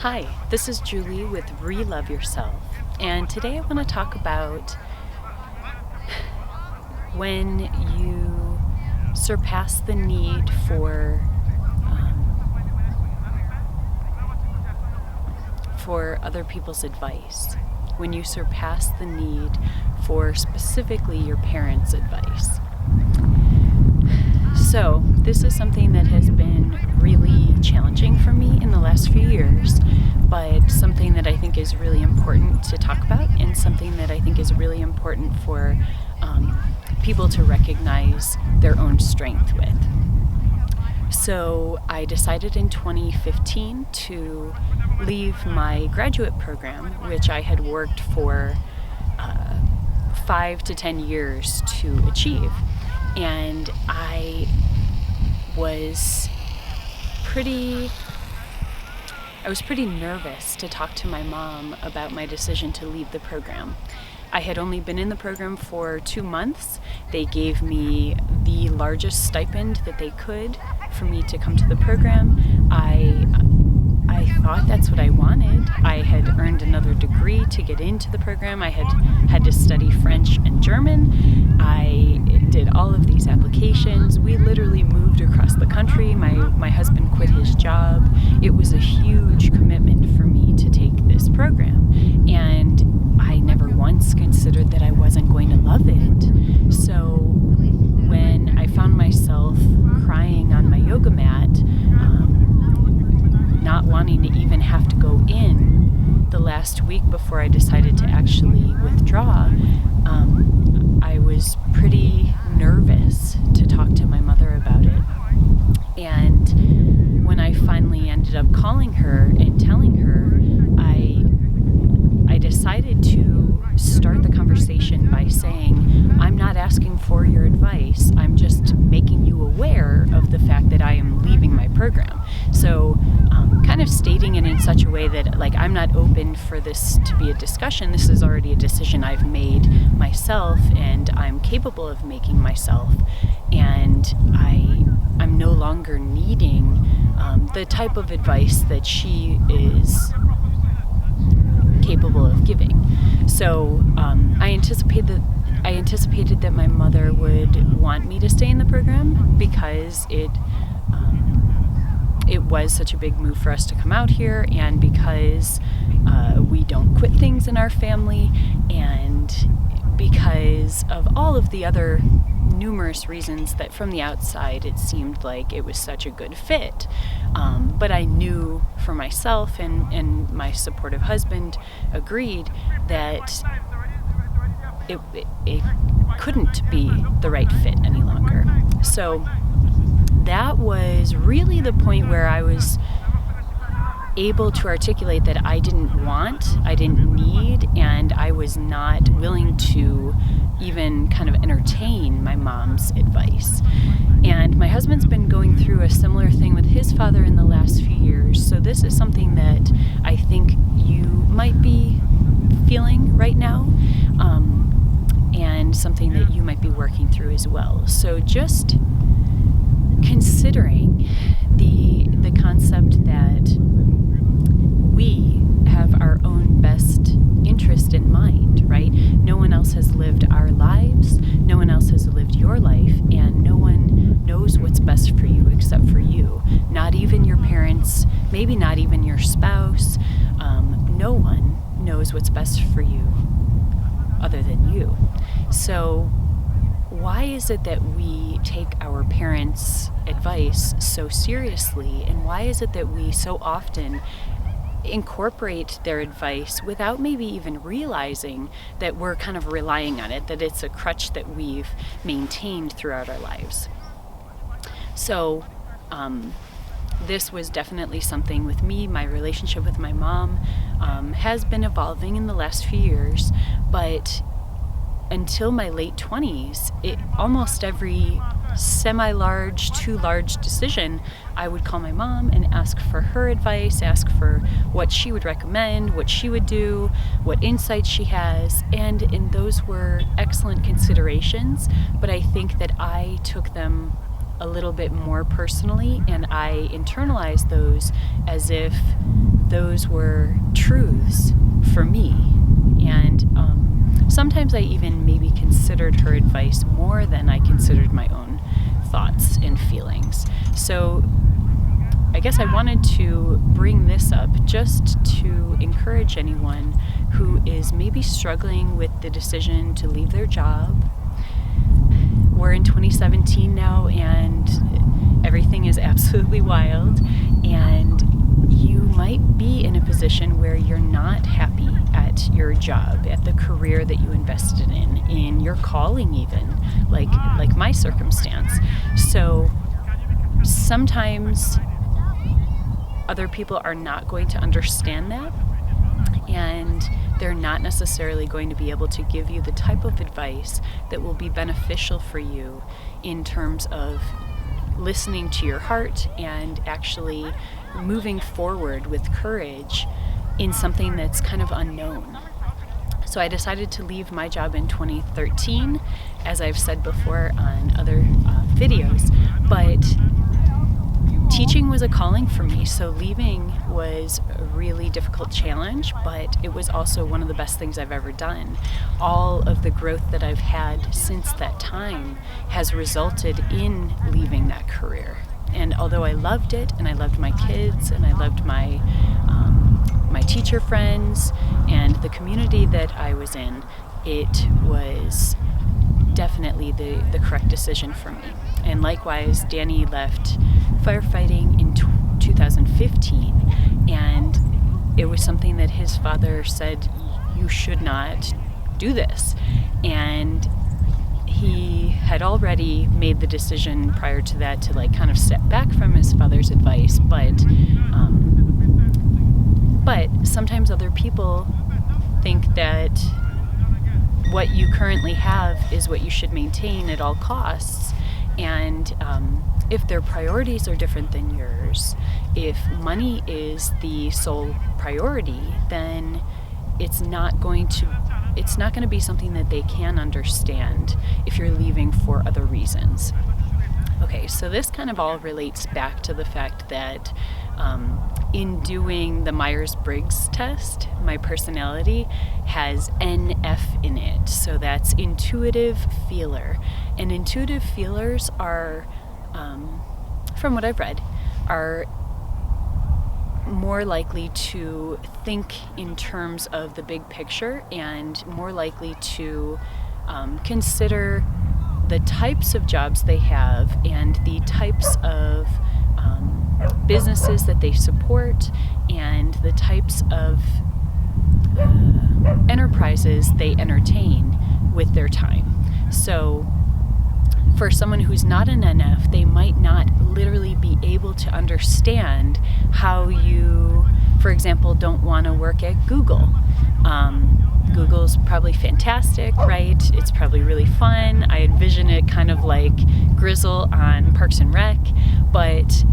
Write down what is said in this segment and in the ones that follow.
Hi, this is Julie with Re-Love Yourself, and today I want to talk about when you surpass the need for other people's advice, when you surpass the need for specifically your parents' advice. So this is something that has been really challenging for me in the last few years, but something that I think is really important to talk about, and something that I think is really important for people to recognize their own strength with. So I decided in 2015 to leave my graduate program, which I had worked for 5 to 10 years to achieve. And I was pretty nervous to talk to my mom about my decision to leave the program. I had only been in the program for 2 months. They gave me the largest stipend that they could for me to come to the program. I thought that's what I wanted. I had earned another degree to get into the program. I had to study French and German. I did all of these applications. We literally moved across the country. My husband quit his job. It was a huge commitment for me to take this program. And I never once considered that I wasn't going to love it. So when I found myself crying on my yoga mat, not wanting to even have to go in the last week before I decided to actually withdraw, I was pretty nervous to talk to my mother about it. And when I finally ended up calling her and telling her, I decided to start the conversation by saying, I'm not asking for your advice. I'm just making you aware of the fact that I am leaving my program. So kind of stating it in such a way that, like, I'm not open for this to be a discussion. This is already a decision I've made myself, and I'm capable of making myself. And I'm no longer needing the type of advice that she is capable of giving. So I anticipated that my mother would want me to stay in the program because it was such a big move for us to come out here, and because we don't quit things in our family, and because of all of the other numerous reasons that from the outside it seemed like it was such a good fit. But I knew for myself, and my supportive husband agreed, that it couldn't be the right fit any longer. So that was really the point where I was able to articulate that I didn't want, I didn't need, and I was not willing to even kind of entertain my mom's advice. And my husband's been going through a similar thing with his father in the last few years, so this is something that I think you might be feeling right now, and something that you might be working through as well. So just considering the concept that we have our own best interest in mind, right? No one else has lived our lives, no one else has lived your life, and no one knows what's best for you except for you. Not even your parents, maybe not even your spouse. No one knows what's best for you other than you. So why is it that we take our parents' advice so seriously, and why is it that we so often incorporate their advice without maybe even realizing that we're kind of relying on it, that it's a crutch that we've maintained throughout our lives? So this was definitely something with me. My relationship with my mom has been evolving in the last few years, but until my late 20s, almost every semi-large to large decision, I would call my mom and ask for her advice, ask for what she would recommend, what she would do, what insights she has, and those were excellent considerations, but I think that I took them a little bit more personally, and I internalized those as if those were truths for me. And sometimes I even maybe considered her advice more than I considered my own thoughts and feelings. So I guess I wanted to bring this up just to encourage anyone who is maybe struggling with the decision to leave their job. We're in 2017 now, and everything is absolutely wild, and you might be in a position where you're not happy at your job, at the career that you invested in your calling even, like my circumstance. So sometimes other people are not going to understand that, and they're not necessarily going to be able to give you the type of advice that will be beneficial for you in terms of listening to your heart and actually moving forward with courage in something that's kind of unknown. So I decided to leave my job in 2013, as I've said before on other videos, but teaching was a calling for me, so leaving was a really difficult challenge, but it was also one of the best things I've ever done. All of the growth that I've had since that time has resulted in leaving that career. And although I loved it, and I loved my kids, and I loved my teacher friends, and the community that I was in, it was definitely the correct decision for me. And likewise, Danny left firefighting in 2015, and it was something that his father said, you should not do this. And he had already made the decision prior to that to kind of step back from his father's advice, but sometimes other people think that what you currently have is what you should maintain at all costs. And if their priorities are different than yours, if money is the sole priority, then it's not going to be something that they can understand if you're leaving for other reasons. Okay, so this kind of all relates back to the fact that in doing the Myers-Briggs test, my personality has NF in it. So that's intuitive feeler. And intuitive feelers are, from what I've read, are more likely to think in terms of the big picture and more likely to consider the types of jobs they have and the types of businesses that they support and the types of enterprises they entertain with their time. So for someone who's not an NF, they might not literally be able to understand how you, for example, don't want to work at Google. Google's probably fantastic, right? It's probably really fun. I envision it kind of like Grizzle on Parks and Rec, but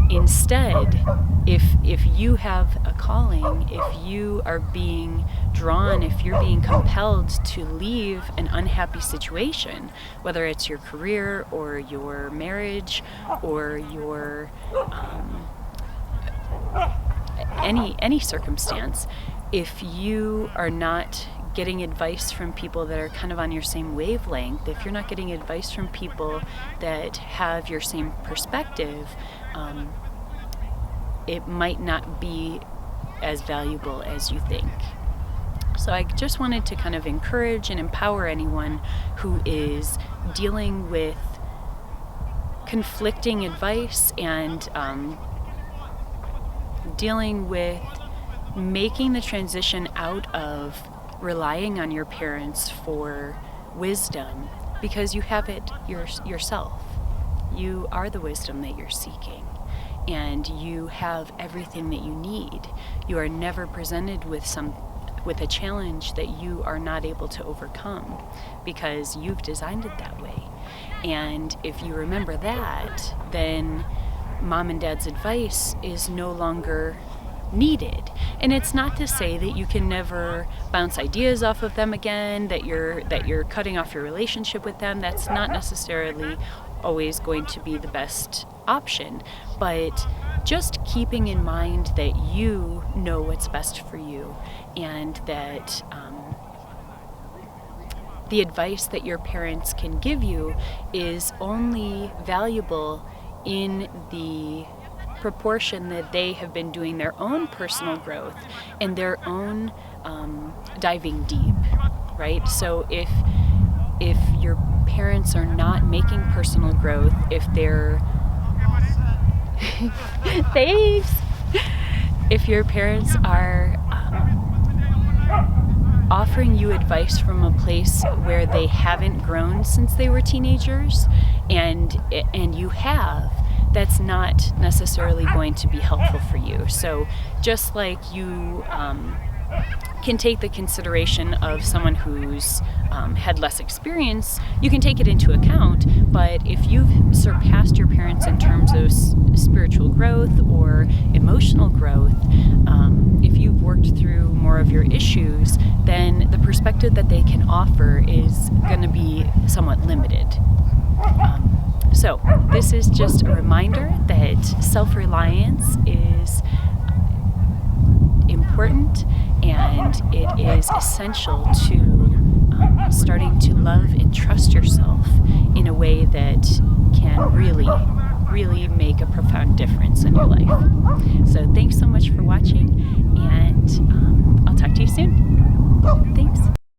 instead, if you have a calling, if you are being drawn, if you're being compelled to leave an unhappy situation, whether it's your career or your marriage or your any circumstance, if you are not getting advice from people that are kind of on your same wavelength, if you're not getting advice from people that have your same perspective, it might not be as valuable as you think. So I just wanted to kind of encourage and empower anyone who is dealing with conflicting advice and dealing with making the transition out of relying on your parents for wisdom, because you have it yourself. You are the wisdom that you're seeking, and you have everything that you need. You are never presented with a challenge that you are not able to overcome, because you've designed it that way. And if you remember that, then mom and dad's advice is no longer needed. And it's not to say that you can never bounce ideas off of them again, that you're cutting off your relationship with them. That's not necessarily always going to be the best option. But just keeping in mind that you know what's best for you, and that the advice that your parents can give you is only valuable in the proportion that they have been doing their own personal growth and their own diving deep, right? So if your parents are not making personal growth, if they're thanks, if your parents are offering you advice from a place where they haven't grown since they were teenagers, and you have, that's not necessarily going to be helpful for you. So just like you can take the consideration of someone who's had less experience, you can take it into account. But if you've surpassed your parents in terms of spiritual growth or emotional growth, if you've worked through more of your issues, then the perspective that they can offer is going to be somewhat limited. So this is just a reminder that self-reliance is important, and it is essential to starting to love and trust yourself in a way that can really make a profound difference in your life. So thanks so much for watching, and I'll talk to you soon. Thanks.